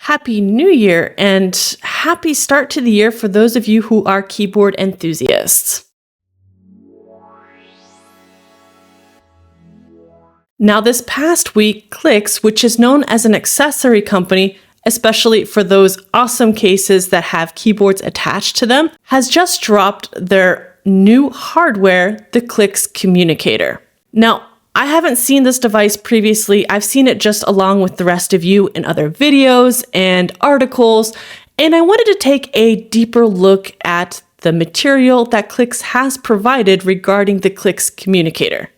Happy New Year and happy start to the year for those of you who are keyboard enthusiasts. Now this past week, Clicks, which is known as an accessory company, especially for those awesome cases that have keyboards attached to them, has just dropped their new hardware, the Clicks Communicator. Now, I haven't seen this device previously. I've seen it just along with the rest of you in other videos and articles, and I wanted to take a deeper look at the material that Clicks has provided regarding the Clicks Communicator.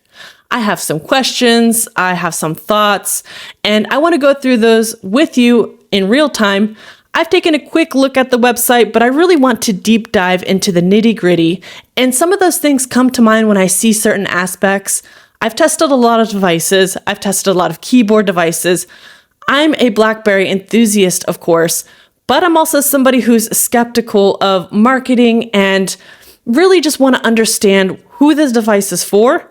I have some questions, I have some thoughts, and I want to go through those with you in real time. I've taken a quick look at the website, but I really want to deep dive into the nitty-gritty, and some of those things come to mind when I see certain aspects. I've tested a lot of devices. I've tested a lot of keyboard devices. I'm a BlackBerry enthusiast, of course, but I'm also somebody who's skeptical of marketing and really just want to understand who this device is for,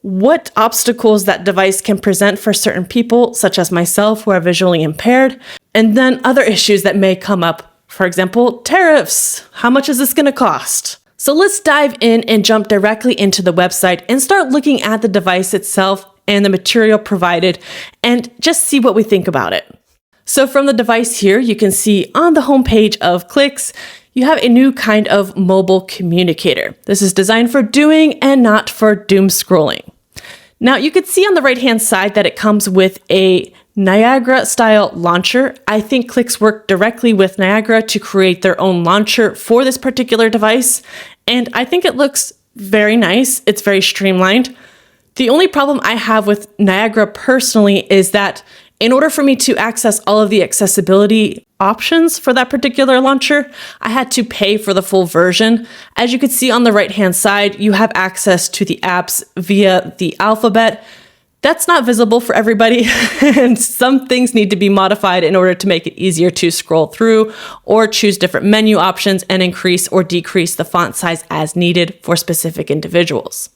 what obstacles that device can present for certain people, such as myself, who are visually impaired, and then other issues that may come up. For example, tariffs. How much is this going to cost? So let's dive in and jump directly into the website and start looking at the device itself and the material provided and just see what we think about it. So from the device here, you can see on the homepage of Clicks, you have a new kind of mobile communicator. This is designed for doing and not for doom scrolling. Now you can see on the right-hand side that it comes with a Niagra style launcher. I think Clicks worked directly with Niagra to create their own launcher for this particular device, and I think it looks very nice. It's very streamlined. The only problem I have with Niagra personally is that in order for me to access all of the accessibility options for that particular launcher, I had to pay for the full version. As you can see on the right-hand side, you have access to the apps via the alphabet. That's not visible for everybody, and some things need to be modified in order to make it easier to scroll through or choose different menu options and increase or decrease the font size as needed for specific individuals.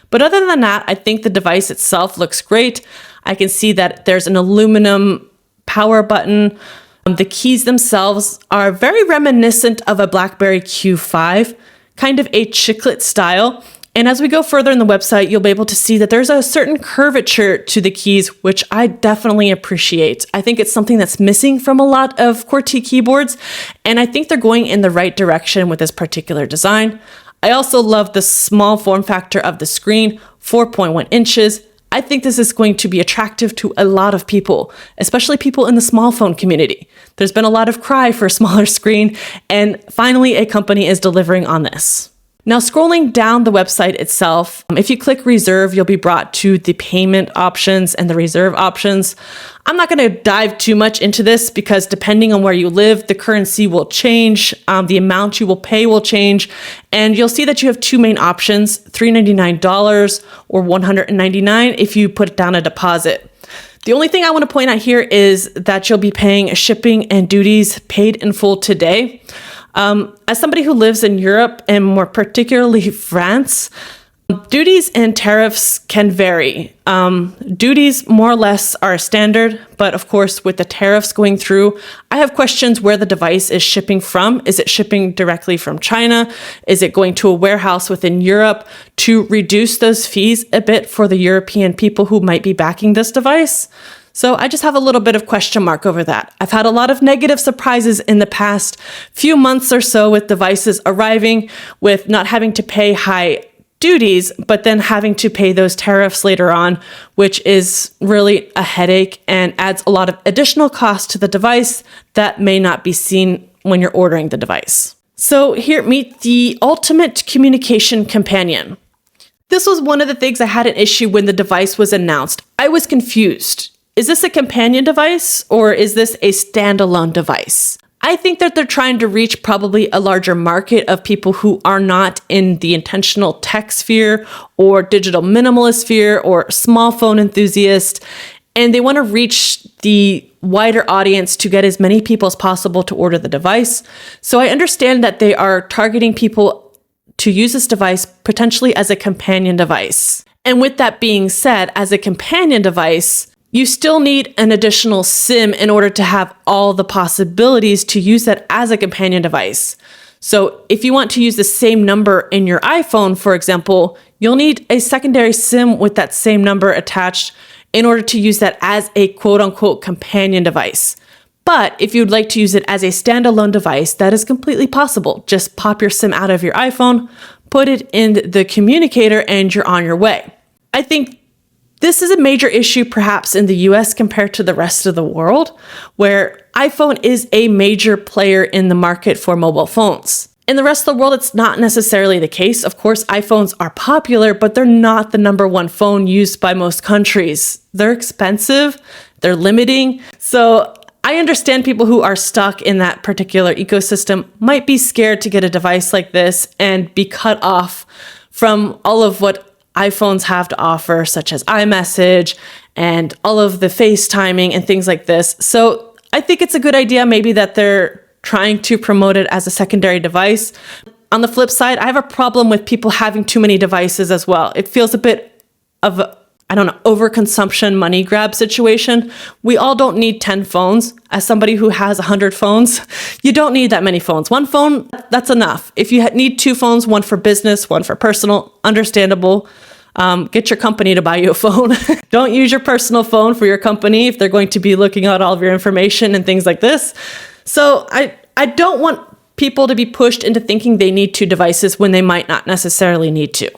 But other than that, I think the device itself looks great. I can see that there's an aluminum power button. The keys themselves are very reminiscent of a BlackBerry Q5, kind of a chiclet style. And as we go further in the website, you'll be able to see that there's a certain curvature to the keys, which I definitely appreciate. I think it's something that's missing from a lot of QWERTY keyboards, and I think they're going in the right direction with this particular design. I also love the small form factor of the screen, 4.1 inches. I think this is going to be attractive to a lot of people, especially people in the small phone community. There's been a lot of cry for a smaller screen, and finally a company is delivering on this. Now, scrolling down the website itself, if you click reserve, you'll be brought to the payment options and the reserve options. I'm not going to dive too much into this because depending on where you live, the currency will change, the amount you will pay will change, and you'll see that you have two main options, $399 or $199 if you put down a deposit. The only thing I want to point out here is that you'll be paying shipping and duties paid in full today. As somebody who lives in Europe and more particularly France, duties and tariffs can vary. Duties more or less are standard, but of course with the tariffs going through, I have questions where the device is shipping from. Is it shipping directly from China? Is it going to a warehouse within Europe to reduce those fees a bit for the European people who might be backing this device? So I just have a little bit of question mark over that. I've had a lot of negative surprises in the past few months or so with devices arriving with not having to pay high duties, but then having to pay those tariffs later on, which is really a headache and adds a lot of additional cost to the device that may not be seen when you're ordering the device. So here, meet the ultimate communication companion. This was one of the things I had an issue when the device was announced. I was confused. Is this a companion device or is this a standalone device? I think that they're trying to reach probably a larger market of people who are not in the intentional tech sphere or digital minimalist sphere or small phone enthusiast. And they want to reach the wider audience to get as many people as possible to order the device. So I understand that they are targeting people to use this device potentially as a companion device. And with that being said, as a companion device, you still need an additional SIM in order to have all the possibilities to use that as a companion device. So if you want to use the same number in your iPhone, for example, you'll need a secondary SIM with that same number attached in order to use that as a quote unquote companion device. But if you'd like to use it as a standalone device, that is completely possible. Just pop your SIM out of your iPhone, put it in the communicator, and you're on your way. I think this is a major issue perhaps in the US compared to the rest of the world, where iPhone is a major player in the market for mobile phones. In the rest of the world, it's not necessarily the case. Of course, iPhones are popular, but they're not the number one phone used by most countries. They're expensive, they're limiting. So I understand people who are stuck in that particular ecosystem might be scared to get a device like this and be cut off from all of what iPhones have to offer, such as iMessage and all of the FaceTiming and things like this. So I think it's a good idea maybe that they're trying to promote it as a secondary device. On the flip side, I have a problem with people having too many devices as well. It feels a bit of a, overconsumption money grab situation. We all don't need 10 phones. As somebody who has 100 phones, you don't need that many phones. One phone, that's enough. If you need 2 phones, one for business, one for personal, understandable. Get your company to buy you a phone. Don't use your personal phone for your company if they're going to be looking at all of your information and things like this. So I don't want people to be pushed into thinking they need 2 devices when they might not necessarily need to.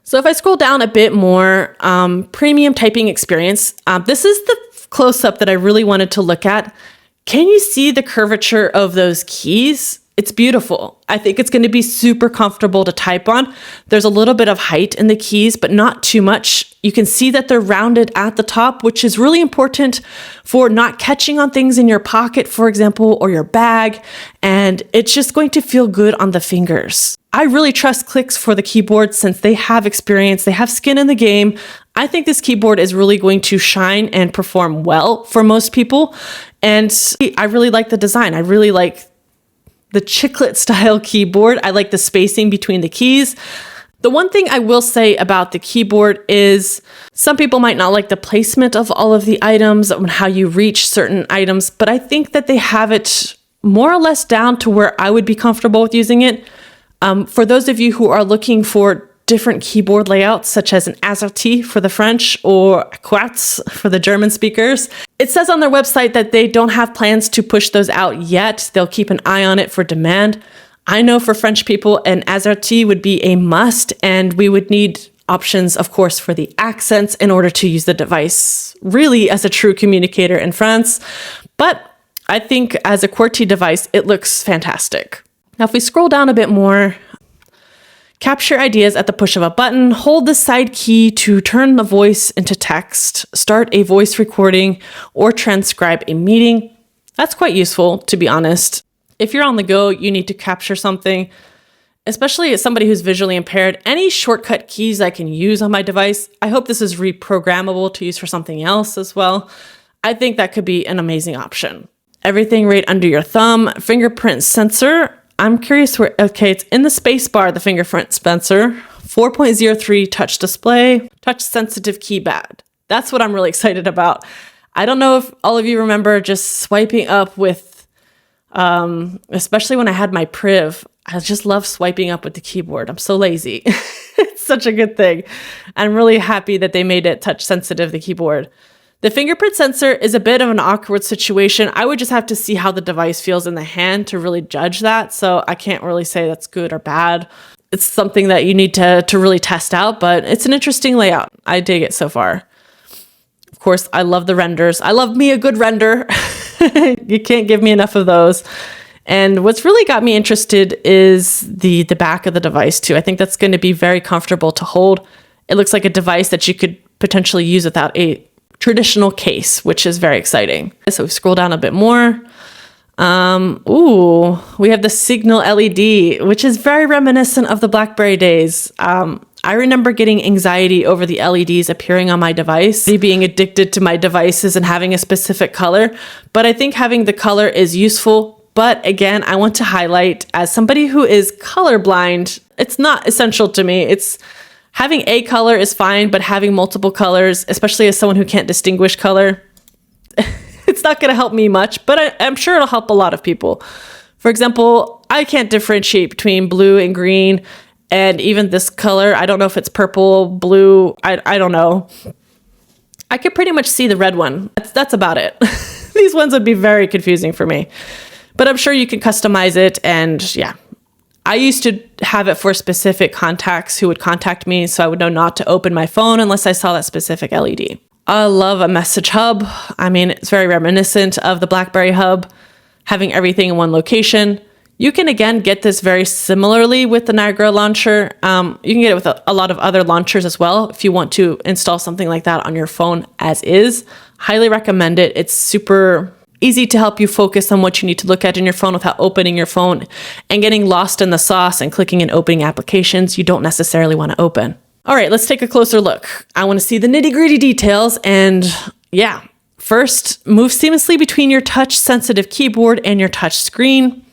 So if I scroll down a bit more, premium typing experience, this is the close-up that I really wanted to look at. Can you see the curvature of those keys? It's beautiful. I think it's going to be super comfortable to type on. There's a little bit of height in the keys, but not too much. You can see that they're rounded at the top, which is really important for not catching on things in your pocket, for example, or your bag. And it's just going to feel good on the fingers. I really trust Clicks for the keyboard since they have experience, they have skin in the game. I think this keyboard is really going to shine and perform well for most people. And I really like the design. I really like the chiclet style keyboard. I like the spacing between the keys. The one thing I will say about the keyboard is some people might not like the placement of all of the items and how you reach certain items, but I think that they have it more or less down to where I would be comfortable with using it. For those of you who are looking for different keyboard layouts, such as an AZERTY for the French or a Quartz for the German speakers, it says on their website that they don't have plans to push those out yet. They'll keep an eye on it for demand. I know for French people, an AZERTY would be a must, and we would need options, of course, for the accents in order to use the device really as a true communicator in France. But I think as a QWERTY device, it looks fantastic. Now, if we scroll down a bit more, capture ideas at the push of a button, hold the side key to turn the voice into text, start a voice recording, or transcribe a meeting. That's quite useful, to be honest. If you're on the go, you need to capture something, especially as somebody who's visually impaired. Any shortcut keys I can use on my device, I hope this is reprogrammable to use for something else as well. I think that could be an amazing option. Everything right under your thumb, fingerprint sensor. I'm curious where, okay, it's in the space bar, the fingerprint sensor, 4.03 touch display, touch sensitive keypad. That's what I'm really excited about. I don't know if all of you remember just swiping up with, especially when I had my Priv, I just love swiping up with the keyboard. I'm so lazy. It's such a good thing. I'm really happy that they made it touch sensitive, the keyboard. The fingerprint sensor is a bit of an awkward situation. I would just have to see how the device feels in the hand to really judge that. So I can't really say that's good or bad. It's something that you need to really test out, but it's an interesting layout. I dig it so far. Of course, I love the renders. I love me a good render. You can't give me enough of those. And what's really got me interested is the back of the device too. I think that's going to be very comfortable to hold. It looks like a device that you could potentially use without a traditional case, which is very exciting. So we scroll down a bit more. We have the signal LED, which is very reminiscent of the BlackBerry days. I remember getting anxiety over the LEDs appearing on my device, being addicted to my devices and having a specific color. But I think having the color is useful. But again, I want to highlight, as somebody who is colorblind, it's not essential to me. Having a color is fine, but having multiple colors, especially as someone who can't distinguish color, it's not going to help me much, but I'm sure it'll help a lot of people. For example, I can't differentiate between blue and green, and even this color. I don't know if it's purple, blue, I don't know. I could pretty much see the red one. That's about it. These ones would be very confusing for me, but I'm sure you can customize it. And yeah, I used to have it for specific contacts who would contact me, so I would know not to open my phone unless I saw that specific LED. I love a message hub. I mean, it's very reminiscent of the BlackBerry hub, having everything in one location. You can, again, get this very similarly with the Niagra Launcher. You can get it with a lot of other launchers as well if you want to install something like that on your phone as is. Highly recommend it. It's super easy to help you focus on what you need to look at in your phone without opening your phone and getting lost in the sauce and clicking and opening applications you don't necessarily want to open. All right, let's take a closer look. I want to see the nitty-gritty details, and yeah. First, move seamlessly between your touch-sensitive keyboard and your touch screen.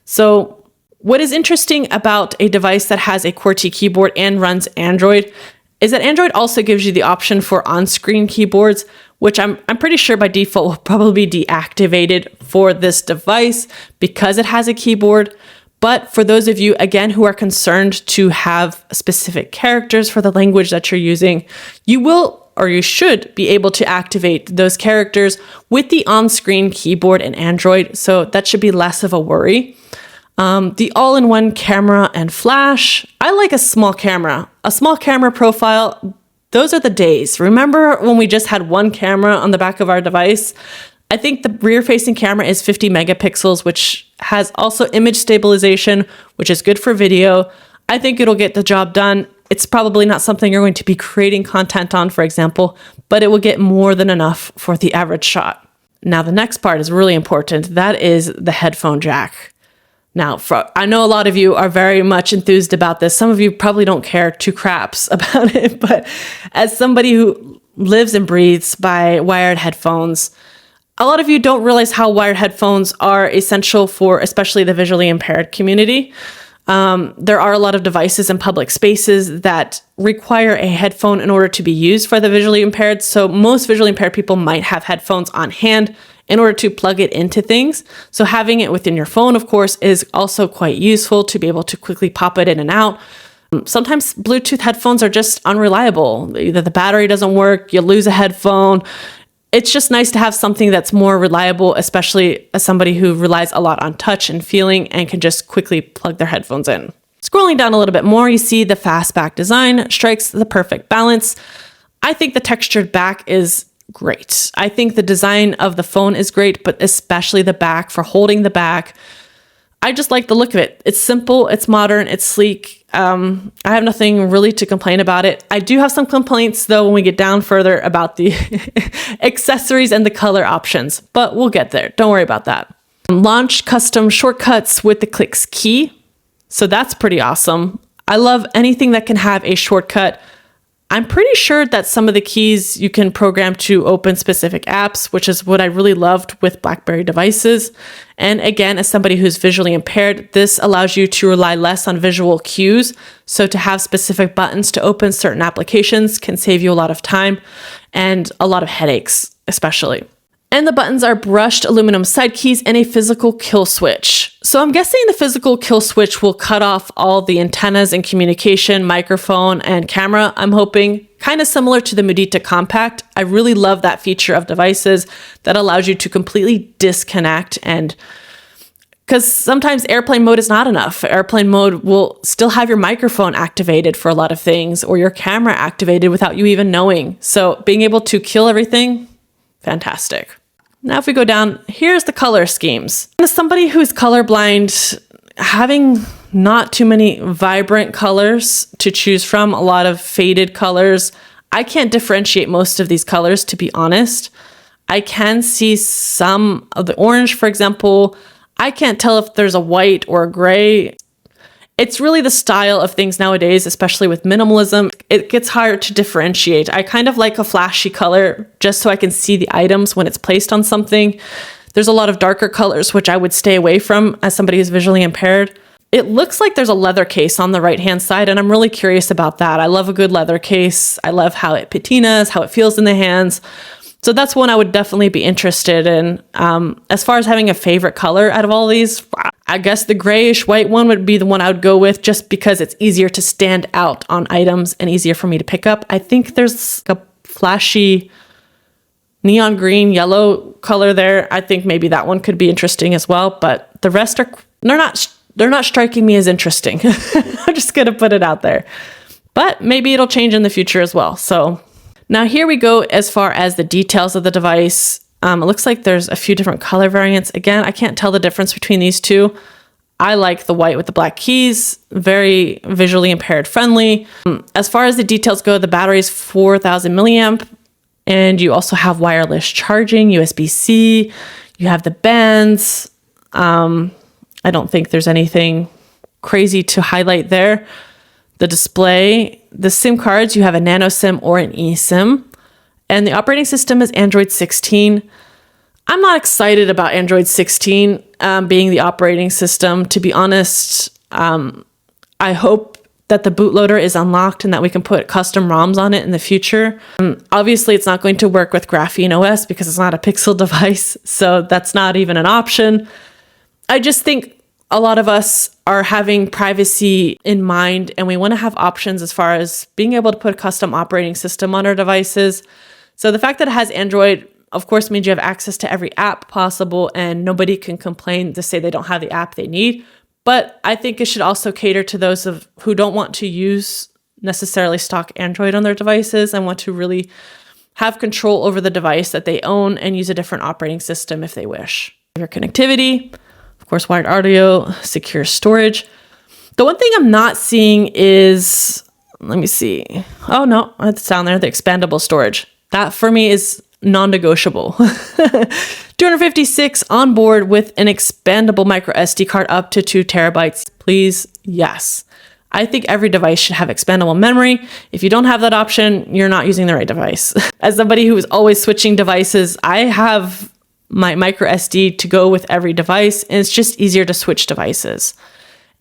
So what is interesting about a device that has a QWERTY keyboard and runs Android is that Android also gives you the option for on-screen keyboards, which I'm pretty sure by default will probably be deactivated for this device because it has a keyboard. But for those of you, again, who are concerned to have specific characters for the language that you're using, you will, or you should be able to activate those characters with the on-screen keyboard in Android. So that should be less of a worry. The all-in-one camera and flash. I like a small camera profile. Those are the days. Remember when we just had one camera on the back of our device? I think the rear-facing camera is 50 megapixels, which has also image stabilization, which is good for video. I think it'll get the job done. It's probably not something you're going to be creating content on, for example, but it will get more than enough for the average shot. Now, the next part is really important. That is the headphone jack. Now, I know a lot of you are very much enthused about this. Some of you probably don't care two craps about it, but as somebody who lives and breathes by wired headphones, a lot of you don't realize how wired headphones are essential for especially the visually impaired community. There are a lot of devices in public spaces that require a headphone in order to be used for the visually impaired. So most visually impaired people might have headphones on hand in order to plug it into things. So having it within your phone, of course, is also quite useful to be able to quickly pop it in and out. Sometimes Bluetooth headphones are just unreliable. Either the battery doesn't work, you lose a headphone. It's just nice to have something that's more reliable, especially as somebody who relies a lot on touch and feeling and can just quickly plug their headphones in. Scrolling down a little bit more, you see the fastback design strikes the perfect balance. I think the textured back is great. I think the design of the phone is great, but especially the back for holding the back. I just like the look of it. It's simple, it's modern, it's sleek. I have nothing really to complain about it. I do have some complaints though when we get down further about the accessories and the color options, but we'll get there. Don't worry about that. Launch custom shortcuts with the Clicks key. So that's pretty awesome. I love anything that can have a shortcut. I'm pretty sure that some of the keys you can program to open specific apps, which is what I really loved with BlackBerry devices. And again, as somebody who's visually impaired, this allows you to rely less on visual cues. So to have specific buttons to open certain applications can save you a lot of time and a lot of headaches, especially. And the buttons are brushed aluminum side keys and a physical kill switch. So I'm guessing the physical kill switch will cut off all the antennas and communication, microphone, and camera, I'm hoping. Kind of similar to the Mudita Compact. I really love that feature of devices that allows you to completely disconnect, and because sometimes airplane mode is not enough. Airplane mode will still have your microphone activated for a lot of things or your camera activated without you even knowing. So being able to kill everything, fantastic. Now, if we go down, here's the color schemes. As somebody who's colorblind, having not too many vibrant colors to choose from, a lot of faded colors, I can't differentiate most of these colors, to be honest. I can see some of the orange, for example. I can't tell if there's a white or a gray. It's really the style of things nowadays, especially with minimalism. It gets hard to differentiate. I kind of like a flashy color just so I can see the items when it's placed on something. There's a lot of darker colors, which I would stay away from as somebody who's visually impaired. It looks like there's a leather case on the right-hand side, and I'm really curious about that. I love a good leather case. I love how it patinas, how it feels in the hands. So that's one I would definitely be interested in. As far as having a favorite color out of all these, I guess the grayish white one would be the one I would go with, just because it's easier to stand out on items and easier for me to pick up. I think there's a flashy neon green, yellow color there. I think maybe that one could be interesting as well, but the rest they're not striking me as interesting. I'm just gonna put it out there. But maybe it'll change in the future as well. So now here we go as far as the details of the device. It looks like there's a few different color variants. Again, I can't tell the difference between these two. I like the white with the black keys, very visually impaired friendly. As far as the details go, the battery is 4,000 milliamp, and you also have wireless charging, USB-C. You have the bands. I don't think there's anything crazy to highlight there. The display, the SIM cards, you have a nano SIM or an eSIM, and the operating system is Android 16. I'm not excited about Android 16 being the operating system, to be honest. I hope that the bootloader is unlocked and that we can put custom ROMs on it in the future. Obviously, it's not going to work with Graphene OS because it's not a Pixel device, so that's not even an option. I just think a lot of us are having privacy in mind, and we want to have options as far as being able to put a custom operating system on our devices. So the fact that it has Android, of course, means you have access to every app possible, and nobody can complain to say they don't have the app they need. But I think it should also cater to those who don't want to use necessarily stock Android on their devices and want to really have control over the device that they own and use a different operating system if they wish. Your connectivity, of course, wired audio, secure storage. The one thing I'm not seeing is, let me see. Oh no, it's down there, the expandable storage. That for me is non-negotiable. 256 on board with an expandable micro SD card up to 2 terabytes. Please, yes. I think every device should have expandable memory. If you don't have that option, you're not using the right device. As somebody who is always switching devices, I have my micro SD to go with every device, and it's just easier to switch devices.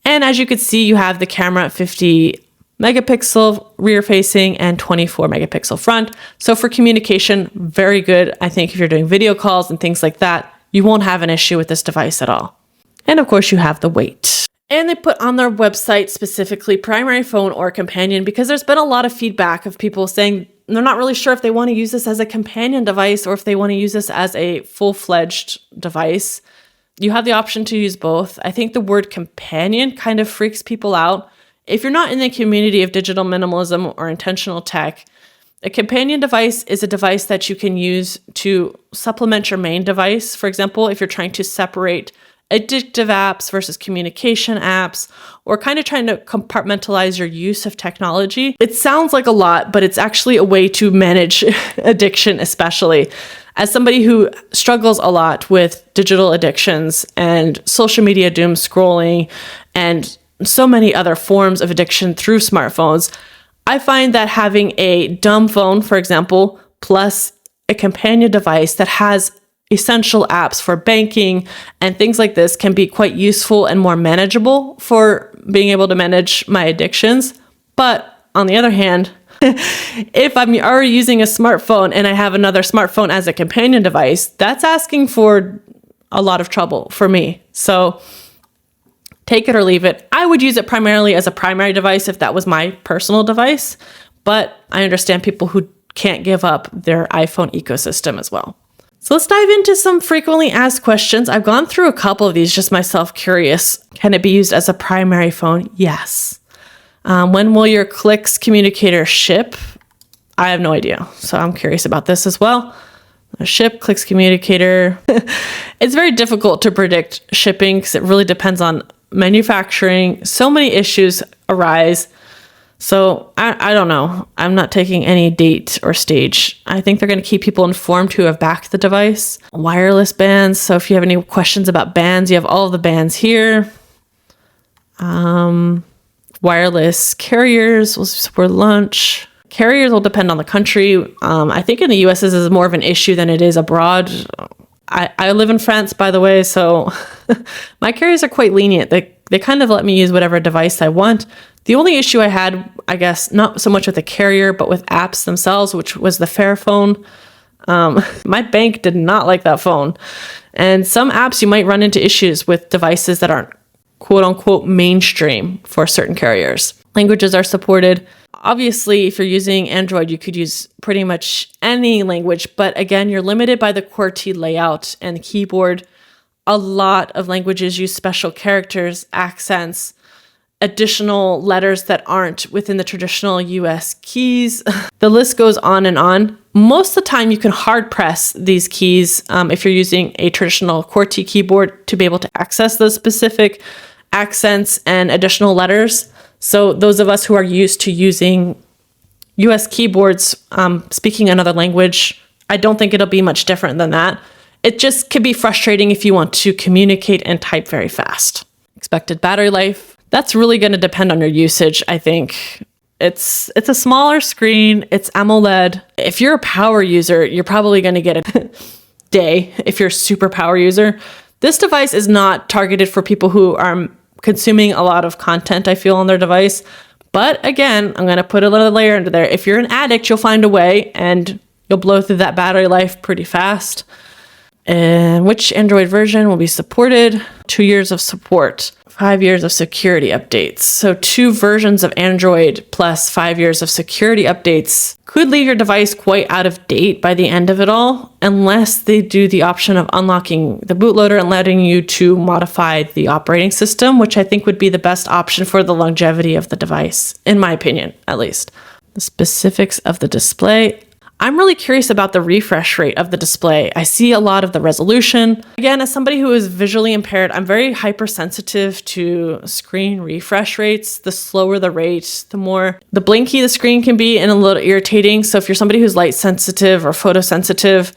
And as you can see, you have the camera at 50 megapixel rear facing and 24 megapixel front. So for communication, very good. I think if you're doing video calls and things like that, you won't have an issue with this device at all. And of course, you have the weight. And they put on their website specifically primary phone or companion, because there's been a lot of feedback of people saying they're not really sure if they want to use this as a companion device or if they want to use this as a full-fledged device. You have the option to use both. I think the word companion kind of freaks people out. If you're not in the community of digital minimalism or intentional tech, a companion device is a device that you can use to supplement your main device. For example, if you're trying to separate addictive apps versus communication apps, or kind of trying to compartmentalize your use of technology. It sounds like a lot, but it's actually a way to manage addiction, especially. As somebody who struggles a lot with digital addictions and social media doom scrolling and so many other forms of addiction through smartphones, I find that having a dumb phone, for example, plus a companion device that has essential apps for banking and things like this can be quite useful and more manageable for being able to manage my addictions. But on the other hand, if I'm already using a smartphone and I have another smartphone as a companion device, that's asking for a lot of trouble for me. So take it or leave it. I would use it primarily as a primary device if that was my personal device, but I understand people who can't give up their iPhone ecosystem as well. So let's dive into some frequently asked questions. I've gone through a couple of these, just myself curious. Can it be used as a primary phone? Yes. When will your Clicks Communicator ship? I have no idea. So I'm curious about this as well. Ship, Clicks Communicator. It's very difficult to predict shipping because it really depends on manufacturing. So many issues arise. So I don't know. I'm not taking any date or stage. I think they're going to keep people informed who have backed the device. Wireless bands. So if you have any questions about bands, you have all of the bands here. Wireless carriers will support launch. Carriers will depend on the country. I think in the US this is more of an issue than it is abroad. I live in France, by the way, so my carriers are quite lenient. They kind of let me use whatever device I want. The only issue I had, I guess, not so much with the carrier, but with apps themselves, which was the Fairphone. My bank did not like that phone. And some apps you might run into issues with devices that aren't quote unquote mainstream for certain carriers. Languages are supported. Obviously, if you're using Android, you could use pretty much any language, but again, you're limited by the QWERTY layout and the keyboard. A lot of languages use special characters, accents, additional letters that aren't within the traditional US keys. The list goes on and on. Most of the time, you can hard press these keys if you're using a traditional QWERTY keyboard to be able to access those specific accents and additional letters. So those of us who are used to using US keyboards, speaking another language, I don't think it'll be much different than that. It just could be frustrating if you want to communicate and type very fast. Expected battery life. That's really going to depend on your usage, I think. It's a smaller screen, it's AMOLED. If you're a power user, you're probably going to get a day if you're a super power user. This device is not targeted for people who are consuming a lot of content, I feel, on their device. But again, I'm going to put a little layer into there. If you're an addict, you'll find a way and you'll blow through that battery life pretty fast. And which Android version will be supported? 2 years of support, 5 years of security updates. So 2 versions of Android plus 5 years of security updates could leave your device quite out of date by the end of it all, unless they do the option of unlocking the bootloader and letting you to modify the operating system, which I think would be the best option for the longevity of the device, in my opinion, at least. The specifics of the display. I'm really curious about the refresh rate of the display. I see a lot of the resolution. Again, as somebody who is visually impaired, I'm very hypersensitive to screen refresh rates. The slower the rate, the blinky the screen can be and a little irritating. So if you're somebody who's light sensitive or photosensitive,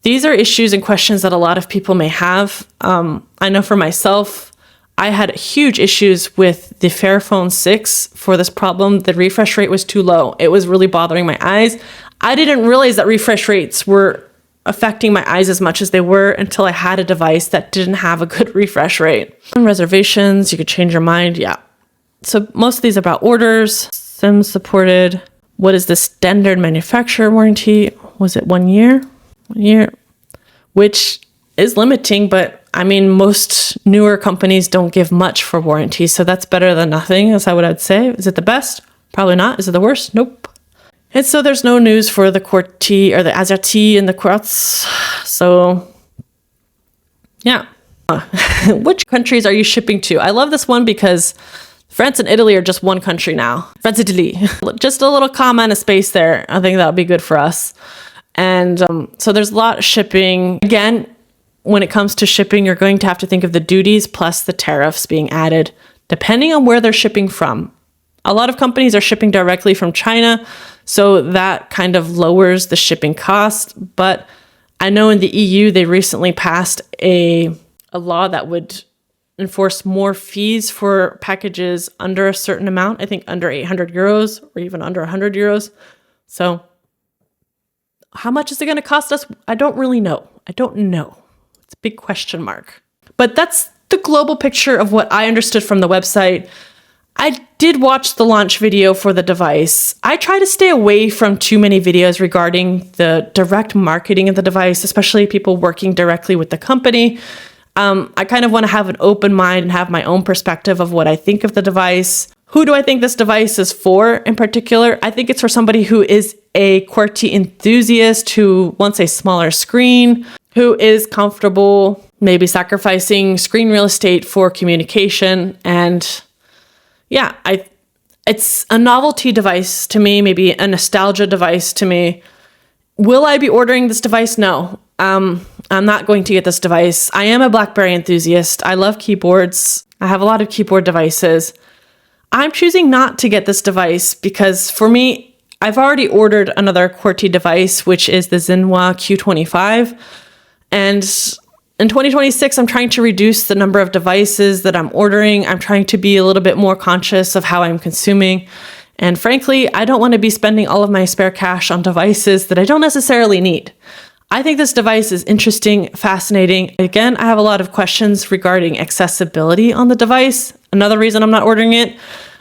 these are issues and questions that a lot of people may have. I know for myself, I had huge issues with the Fairphone 6 for this problem. The refresh rate was too low. It was really bothering my eyes. I didn't realize that refresh rates were affecting my eyes as much as they were until I had a device that didn't have a good refresh rate. Reservations, you could change your mind. Yeah. So most of these are about orders, SIM supported. What is the standard manufacturer warranty? Was it 1 year? 1 year, which is limiting, but I mean, most newer companies don't give much for warranty. So that's better than nothing, is what I'd say. Is it the best? Probably not. Is it the worst? Nope. And so there's no news for the QWERTY or the AZERTY and the Quartz. So yeah. Which countries are you shipping to? I love this one because France and Italy are just one country now. France, Italy. Just a little comma and a space there. I think that would be good for us. And so there's a lot of shipping. Again, when it comes to shipping, you're going to have to think of the duties plus the tariffs being added, depending on where they're shipping from. A lot of companies are shipping directly from China, so that kind of lowers the shipping cost. But I know in the EU, they recently passed a law that would enforce more fees for packages under a certain amount. I think under 800 euros or even under 100 euros. So how much is it going to cost us? I don't really know. I don't know. It's a big question mark. But that's the global picture of what I understood from the website. I did watch the launch video for the device. I try to stay away from too many videos regarding the direct marketing of the device, especially people working directly with the company. I kind of want to have an open mind and have my own perspective of what I think of the device. Who do I think this device is for in particular? I think it's for somebody who is a QWERTY enthusiast, who wants a smaller screen, who is comfortable maybe sacrificing screen real estate for communication. And yeah, it's a novelty device to me, maybe a nostalgia device to me. Will I be ordering this device? No. I'm not going to get this device. I am a BlackBerry enthusiast. I love keyboards. I have a lot of keyboard devices. I'm choosing not to get this device because for me, I've already ordered another QWERTY device, which is the Zinhua Q25. And in 2026, I'm trying to reduce the number of devices that I'm ordering. I'm trying to be a little bit more conscious of how I'm consuming. And frankly, I don't want to be spending all of my spare cash on devices that I don't necessarily need. I think this device is interesting, fascinating. Again, I have a lot of questions regarding accessibility on the device. Another reason I'm not ordering it,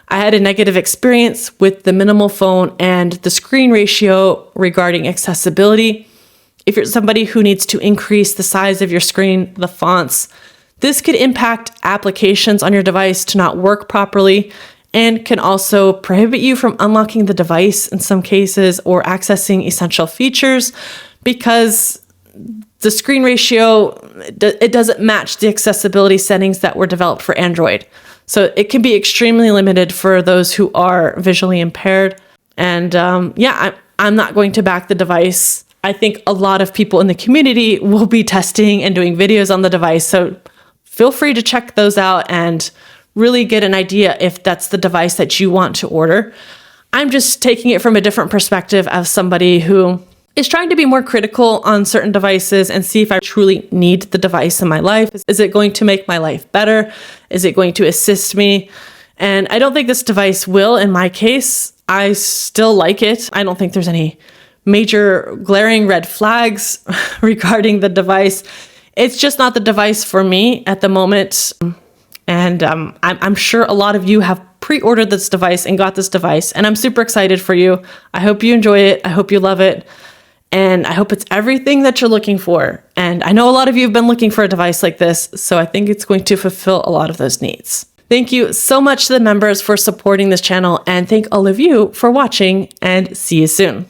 I had a negative experience with the minimal phone and the screen ratio regarding accessibility. if you're somebody who needs to increase the size of your screen, the fonts, this could impact applications on your device to not work properly and can also prohibit you from unlocking the device in some cases or accessing essential features because the screen ratio, it doesn't match the accessibility settings that were developed for Android. So it can be extremely limited for those who are visually impaired. And I'm not going to back the device. I think a lot of people in the community will be testing and doing videos on the device. So feel free to check those out and really get an idea if that's the device that you want to order. I'm just taking it from a different perspective as somebody who is trying to be more critical on certain devices and see if I truly need the device in my life. Is it going to make my life better? Is it going to assist me? And I don't think this device will in my case. I still like it. I don't think there's any major glaring red flags regarding the device. It's just not the device for me at the moment. And I'm sure a lot of you have pre-ordered this device and got this device, and I'm super excited for you. I hope you enjoy it. I hope you love it. And I hope it's everything that you're looking for. And I know a lot of you have been looking for a device like this, so I think it's going to fulfill a lot of those needs. Thank you so much to the members for supporting this channel, and thank all of you for watching, and see you soon.